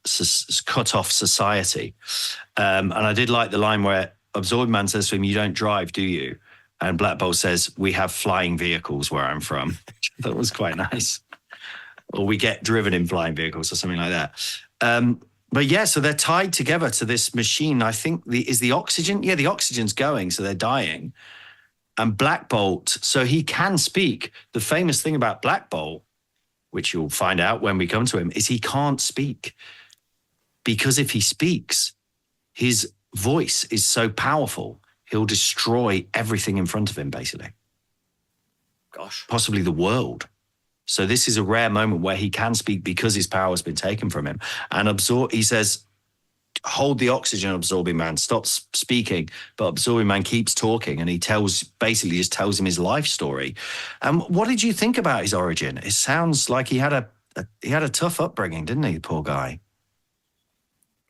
cut-off society. And I did like the line where Absorbed Man says to him, "You don't drive, do you?" And Black Bolt says, "We have flying vehicles where I'm from." That was quite nice. Or we get driven in flying vehicles or something like that. But yeah, so they're tied together to this machine. I think is the oxygen? Yeah, the oxygen's going, so they're dying. And Black Bolt, so he can speak. The famous thing about Black Bolt which you'll find out when we come to him, is he can't speak. Because if he speaks, his voice is so powerful, he'll destroy everything in front of him, basically. Gosh. Possibly the world. So this is a rare moment where he can speak because his power has been taken from him. And he says, hold the oxygen, absorbing man, stop speaking. But absorbing man keeps talking, and he basically just tells him his life story. And what did you think about his origin? It sounds like he had a tough upbringing, didn't he, poor guy?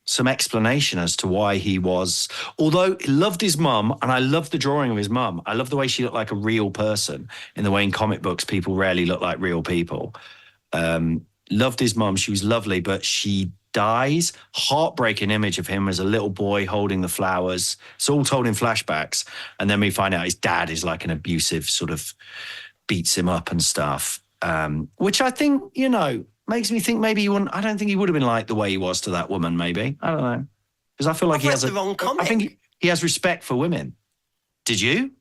Some explanation as to why he was, although he loved his mum, and I love the drawing of his mum. I love the way she looked like a real person, in the way in comic books people rarely look like real people. Loved his mum. She was lovely, but she dies. Heartbreaking image of him as a little boy holding the flowers. It's all told in flashbacks. And then we find out his dad is like an abusive, sort of beats him up and stuff, which I think, makes me think maybe he wouldn't. I don't think he would have been like the way he was to that woman. Maybe, I don't know, because I feel like he has the wrong comic. I think he has respect for women. Did you?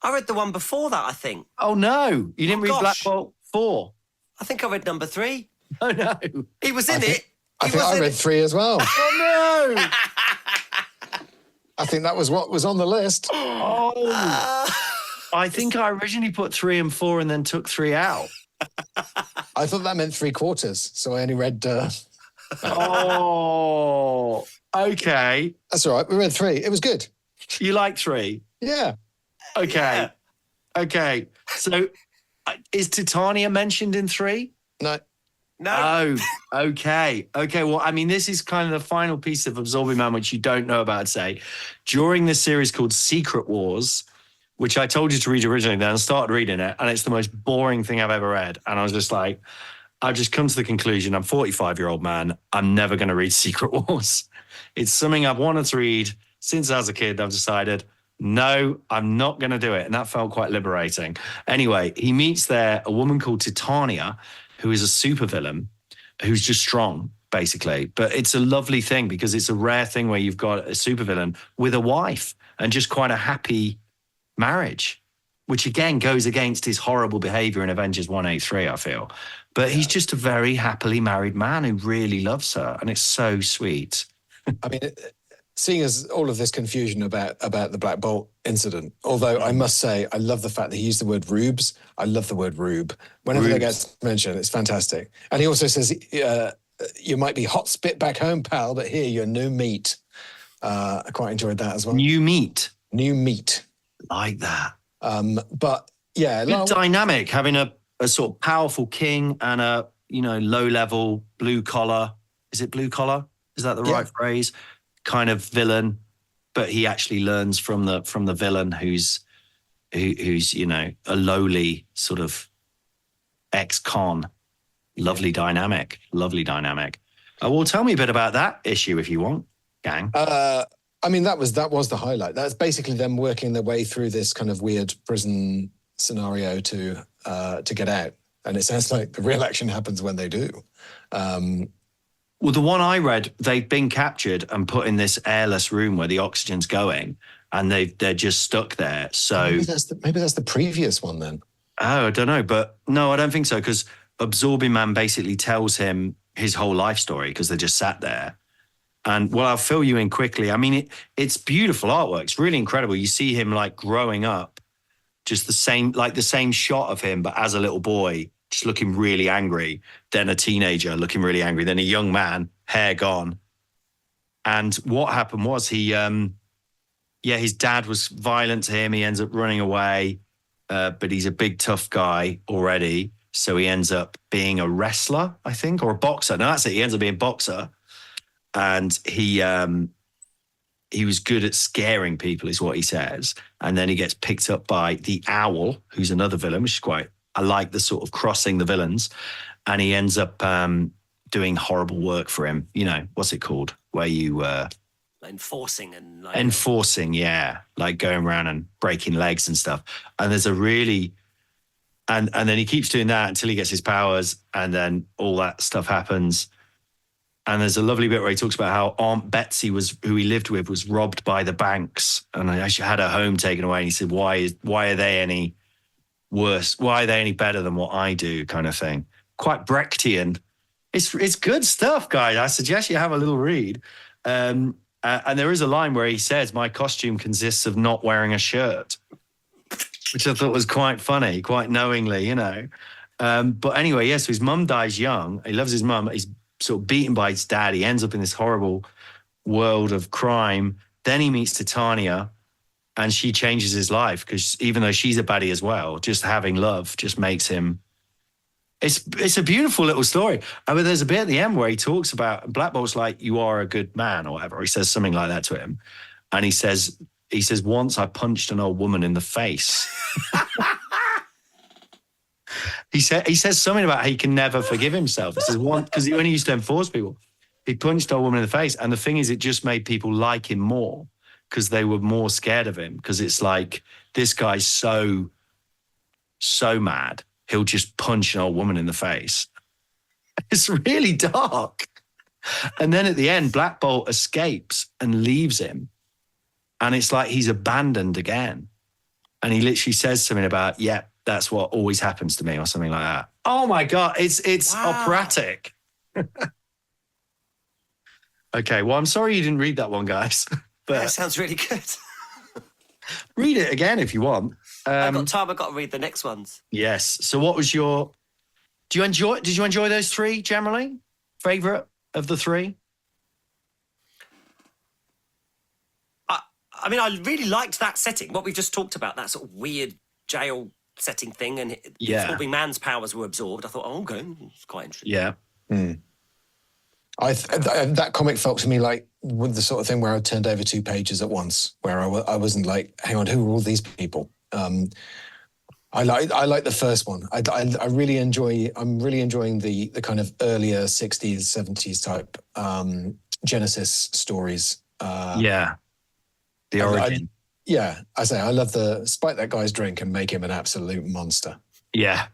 I read the one before that, I think. Oh no, you didn't read Black Bolt 4. I think I read number 3. Oh no, he was in it. I think I read 3 as well. Oh no. I think that was what was on the list. Oh, I think I originally put 3 and 4 and then took 3 out. I thought that meant 3/4, so I only read. Oh, okay. That's all right. We read 3. It was good. You like 3? Yeah. Okay. Yeah. Okay. So, is Titania mentioned in 3? No. Oh, okay. Okay. Well, I mean, this is kind of the final piece of Absorbing Man, which you don't know about, say. During this series called Secret Wars, which I told you to read originally, then I started reading it, and it's the most boring thing I've ever read. And I was just like, I've just come to the conclusion, I'm a 45-year-old man, I'm never going to read Secret Wars. It's something I've wanted to read since I was a kid. I've decided, no, I'm not going to do it. And that felt quite liberating. Anyway, he meets there a woman called Titania, who is a supervillain, who's just strong, basically. But it's a lovely thing because it's a rare thing where you've got a supervillain with a wife and just quite a happy marriage, which again goes against his horrible behavior in Avengers 183, I feel. But he's just a very happily married man who really loves her, and it's so sweet. I mean, seeing as all of this confusion about the Black Bolt incident, although I must say, I love the fact that he used the word rubes. I love the word rube. Whenever that gets mentioned, it's fantastic. And he also says, you might be hot spit back home, pal, but here you're new meat. I quite enjoyed that as well. New meat. New meat. Like that. But yeah. Good dynamic, having a sort of powerful king and a, low level blue collar. Is it blue collar? Is that the right phrase? Kind of villain, but he actually learns from the villain who's a lowly sort of ex-con. Lovely dynamic. Well, tell me a bit about that issue if you want, gang. I mean, that was the highlight. That's basically them working their way through this kind of weird prison scenario to get out. And it sounds like the real action happens when they do. Well, the one I read, they've been captured and put in this airless room where the oxygen's going, and they're just stuck there. So maybe that's the previous one then. Oh, I don't know, but no, I don't think so, because Absorbing Man basically tells him his whole life story because they just sat there. And well, I'll fill you in quickly. I mean, it's beautiful artwork. It's really incredible. You see him like growing up, just the same shot of him, but as a little boy, just looking really angry. Then a teenager looking really angry. Then a young man, hair gone. And what happened was his dad was violent to him. He ends up running away, but he's a big tough guy already. So he ends up being a wrestler, I think, or a boxer. No, that's it. He ends up being a boxer. And he was good at scaring people, is what he says. And then he gets picked up by the Owl, who's another villain, which is I like the sort of crossing the villains. And he ends up doing horrible work for him. What's it called? Where you... enforcing, yeah. Like going around and breaking legs and stuff. And there's a really... And then he keeps doing that until he gets his powers, and then all that stuff happens. And there's a lovely bit where he talks about how Aunt Betsy who he lived with, was robbed by the banks, and I actually had her home taken away. And he said, "Why are they any worse? Why are they any better than what I do?" Kind of thing. quite Brechtian. It's good stuff, guys. I suggest you have a little read. And there is a line where he says, "My costume consists of not wearing a shirt," which I thought was quite funny, quite knowingly, you know. But anyway, yes, so his mum dies young. He loves his mum. He's sort of beaten by his dad. He ends up in this horrible world of crime. Then he meets Titania, and she changes his life because even though she's a baddie as well, just having love just makes him. It's a beautiful little story. But there's a bit at the end where he talks about Black Bolt's like, "You are a good man," or whatever. He says something like that to him, and he says, "Once I punched an old woman in the face." He says something about how he can never forgive himself. He says because when he used to enforce people, he punched an old woman in the face, and the thing is, it just made people like him more because they were more scared of him. Because it's like, this guy's so mad. He'll just punch an old woman in the face. It's really dark. And then at the end, Black Bolt escapes and leaves him. And it's like he's abandoned again. And he literally says something about, "Yeah, that's what always happens to me," or something like that. Oh my God, it's operatic. Okay, well, I'm sorry you didn't read that one, guys. But That sounds really good. read it again if you want. I've got time. I've got to read the next ones. Yes. So what was did you enjoy those three generally? Favorite of the three? I mean, I really liked that setting. What we've just talked about, that sort of weird jail setting thing, and absorbing man's powers were absorbed. I thought, oh, okay, it's quite interesting. Yeah. That comic felt to me like with the sort of thing where I turned over 2 pages at once, where I wasn't like, hang on, who are all these people? I like the first one. I'm really enjoying the kind of earlier 60s, 70s type Genesis stories. The origin. I love spike that guy's drink and make him an absolute monster. Yeah.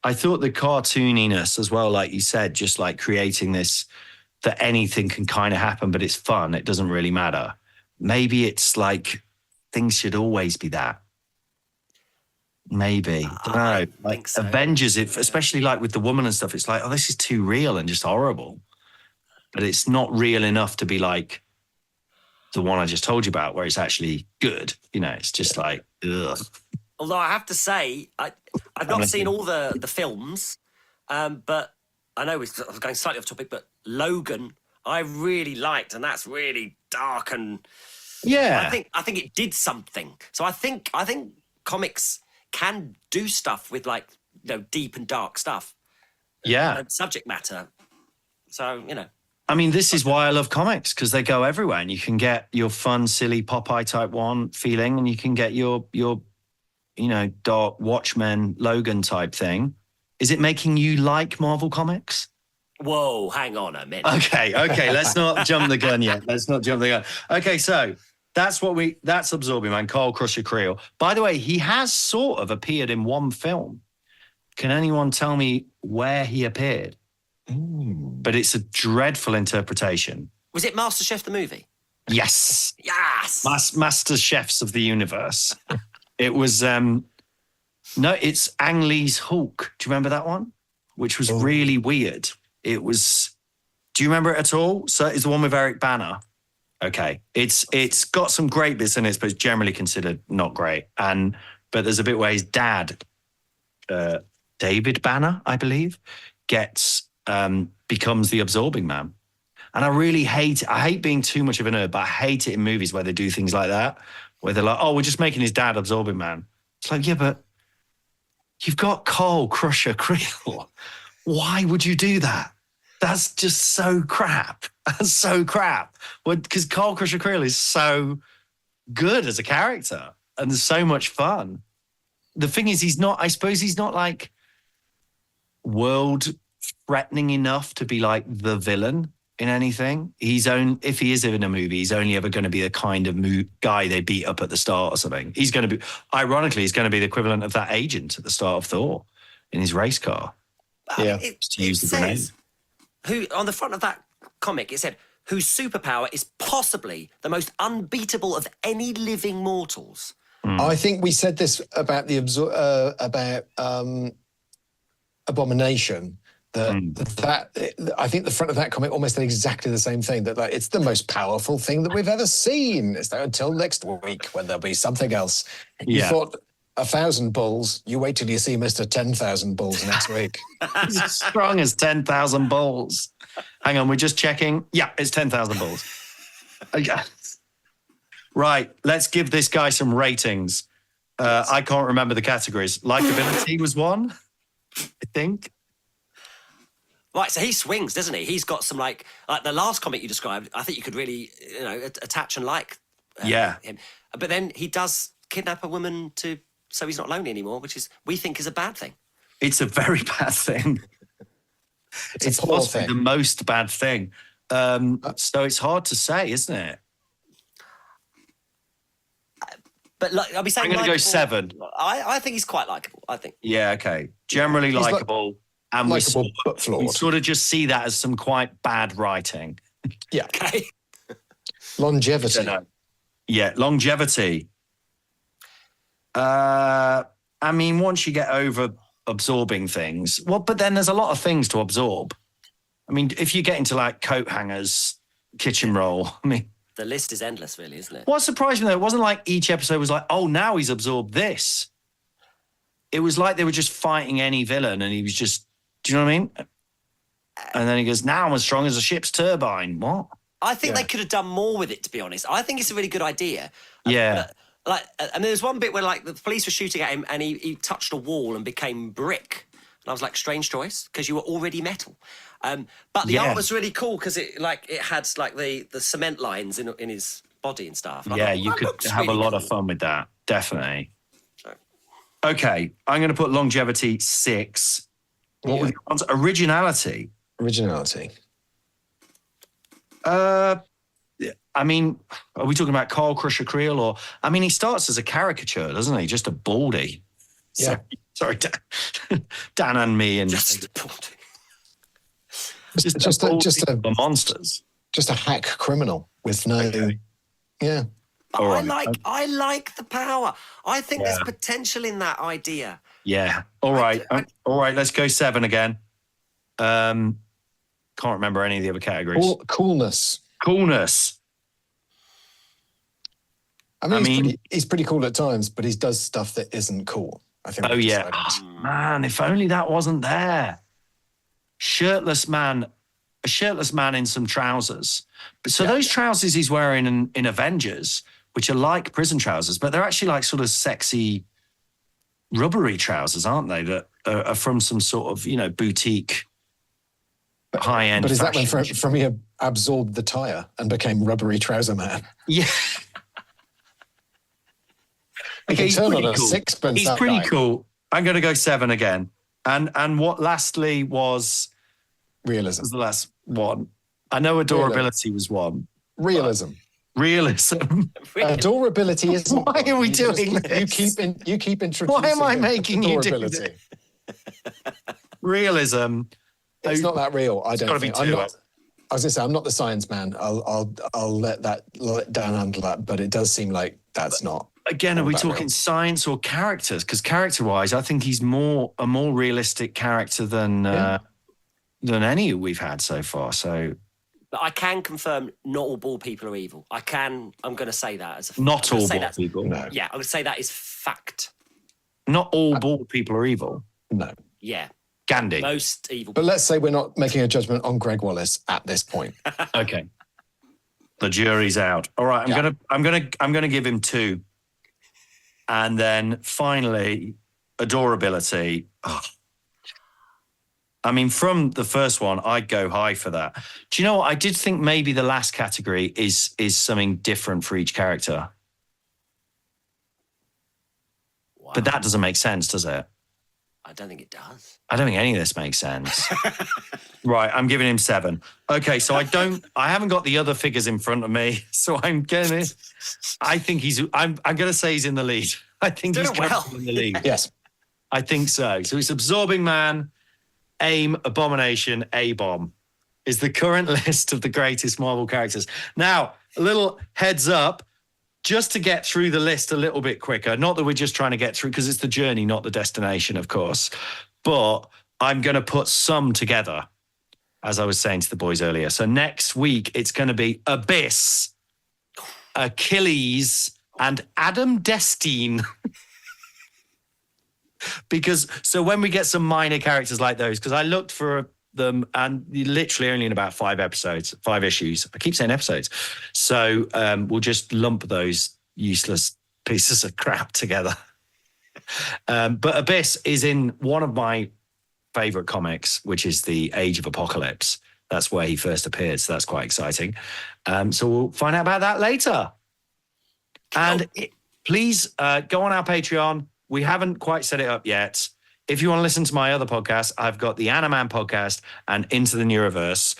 I thought the cartooniness as well, like you said, just like creating this, that anything can kind of happen, but it's fun. It doesn't really matter. Maybe it's like things should always be that. Maybe. I don't know. Like think so. Avengers, especially like with the woman and stuff, it's like, oh, this is too real and just horrible. But it's not real enough to be like the one I just told you about, where it's actually good. You know, it's just like, ugh. Although I have to say, I've not seen all the films, but I know I was going slightly off topic, but Logan I really liked, and that's really dark and yeah. I think it did something. So I think comics can do stuff with like deep and dark stuff. Yeah, subject matter. So I mean, this is why I love comics, because they go everywhere, and you can get your fun, silly Popeye type one feeling, and you can get your dark Watchmen, Logan type thing. Is it making you like Marvel Comics? Whoa, hang on a minute. Okay. Let's not jump the gun yet. Okay, so that's Absorbing Man, Carl Crusher Creel. By the way, he has sort of appeared in one film. Can anyone tell me where he appeared? But it's a dreadful interpretation. Was it MasterChef the movie? Yes. Yes. Master Chefs of the Universe. It was, it's Ang Lee's Hulk. Do you remember that one? Which was really weird. It was, do you remember it at all? So it's the one with Eric Bana. Okay. It's got some great bits in it, but it's generally considered not great. But there's a bit where his dad, David Banner, I believe, becomes the Absorbing Man. And I really hate being too much of a nerd, but I hate it in movies where they do things like that, where they're like, oh, we're just making his dad Absorbing Man. It's like, yeah, but you've got Carl Crusher Creel. Why would you do that? That's just so crap. That's so crap. Because Carl Crusher Creel is so good as a character and there's so much fun. The thing is, he's not like world threatening enough to be like the villain in anything. If he is in a movie, he's only ever going to be the kind of guy they beat up at the start or something. He's going to be, ironically, he's going to be the equivalent of that agent at the start of Thor in his race car. Yeah, to use the grenade. Who on the front of that comic it said, whose superpower is possibly the most unbeatable of any living mortals. I think we said this about Abomination, that I think the front of that comic almost did exactly the same thing. That like it's the most powerful thing that we've ever seen. It's like, until next week when there'll be something else. You thought 1,000 bulls. You wait till you see Mr. 10,000 bulls next week. He's as strong as 10,000 bulls. Hang on, we're just checking. Yeah, it's 10,000 bulls. Right, let's give this guy some ratings. I can't remember the categories. Likeability was one, I think. Right, so he swings, doesn't he? He's got some like the last comic you described. I think you could really, attach and like him. But then he does kidnap a woman so he's not lonely anymore, which we think is a bad thing. It's a very bad thing. It's possibly the most bad thing. So it's hard to say, isn't it? But I'll be saying I'm going to go 7. I think he's quite likable. I think. Yeah, okay. Generally likable. And likable but flawed. We sort of just see that as some quite bad writing. Yeah. Okay. Longevity. Yeah, longevity. I mean, once you get over absorbing things, but then there's a lot of things to absorb. I mean, if you get into like coat hangers, kitchen roll, I mean... The list is endless, really, isn't it? What surprised me, though, it wasn't like each episode was like, oh, now he's absorbed this. It was like they were just fighting any villain and he was just, do you know what I mean? And then he goes, now I'm as strong as a ship's turbine. What? I think they could have done more with it, to be honest. I think it's a really good idea. Yeah. And there was one bit where like the police were shooting at him and he touched a wall and became brick. And I was like, strange choice, because you were already metal. But the art was really cool because it had like the cement lines in his body and stuff. And yeah, you could have really a lot of fun with that. Definitely. Okay, I'm going to put longevity 6. What were the ones? Originality. I mean, are we talking about Carl Crusher Creel or? I mean, he starts as a caricature, doesn't he? Just a baldy. Yeah. Sorry, Dan and me and just a baldy. Just a monsters. Just a hack criminal with no. Okay. Yeah. I like the power. I think there's potential in that idea. Yeah. All right. All right. Let's go 7 again. Can't remember any of the other categories. Coolness. I mean, he's pretty cool at times, but he does stuff that isn't cool. I think. Oh yeah. Man, if only that wasn't there. A shirtless man in some trousers. But those trousers he's wearing in Avengers, which are like prison trousers, but they're actually like sort of sexy, rubbery trousers, aren't they? That are from some sort of boutique, high-end. But is that when from he absorbed the tire and became rubbery trouser man? Yeah. Okay, he's turn on a sixpence. He's pretty cool. I'm going to go 7 again. And what lastly was realism. Was the last one. I know adorability was one. Realism. Adorability isn't. Why are we doing this? You keep introducing. Why am I making you do this? Realism. It's not that real. I don't think. I was going to say I'm not the science man. I'll let Dan handle that. But it does seem like that's not. Again, are we talking real. Science or characters? Because character-wise, I think he's a more realistic character than any we've had so far. So, but I can confirm not all bald people are evil. I'm going to say that as a not all bald people. No. Yeah, I would say that is fact. Not all bald people are evil. No. Yeah. Gandhi. Most evil. But let's say we're not making a judgment on Greg Wallace at this point. Okay. The jury's out. All right. I'm gonna give him 2. And then finally, adorability. Oh. I mean, from the first one, I'd go high for that. Do you know what? I did think maybe the last category is something different for each character. Wow. But that doesn't make sense, does it? I don't think it does. I don't think any of this makes sense. Right, I'm giving him 7. Okay, so I haven't got the other figures in front of me, so I'm gonna say he's in the lead. I think he's in the lead. Yes. I think so. So it's Absorbing Man, AIM, Abomination, A-Bomb is the current list of the greatest Marvel characters. Now, a little heads up, just to get through the list a little bit quicker, not that we're just trying to get through, because it's the journey, not the destination, of course. But I'm going to put some together, as I was saying to the boys earlier. So next week, it's going to be Abyss, Achilles, and Adam Destine. So when we get some minor characters like those, because I looked for them and literally only in about 5 issues. I keep saying episodes. So we'll just lump those useless pieces of crap together. But Abyss is in one of my favorite comics, which is the Age of Apocalypse. That's where he first appeared. So that's quite exciting. So we'll find out about that later. And please go on our Patreon. We haven't quite set it up yet. If you want to listen to my other podcast, I've got the Animan podcast and Into the Neuroverse.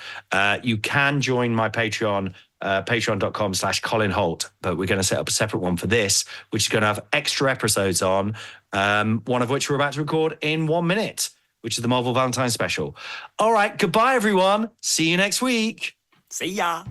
You can join my Patreon, patreon.com/Colin Holt, but we're going to set up a separate one for this, which is going to have extra episodes on, one of which we're about to record in 1 minute, which is the Marvel Valentine special. All right, goodbye, everyone. See you next week. See ya.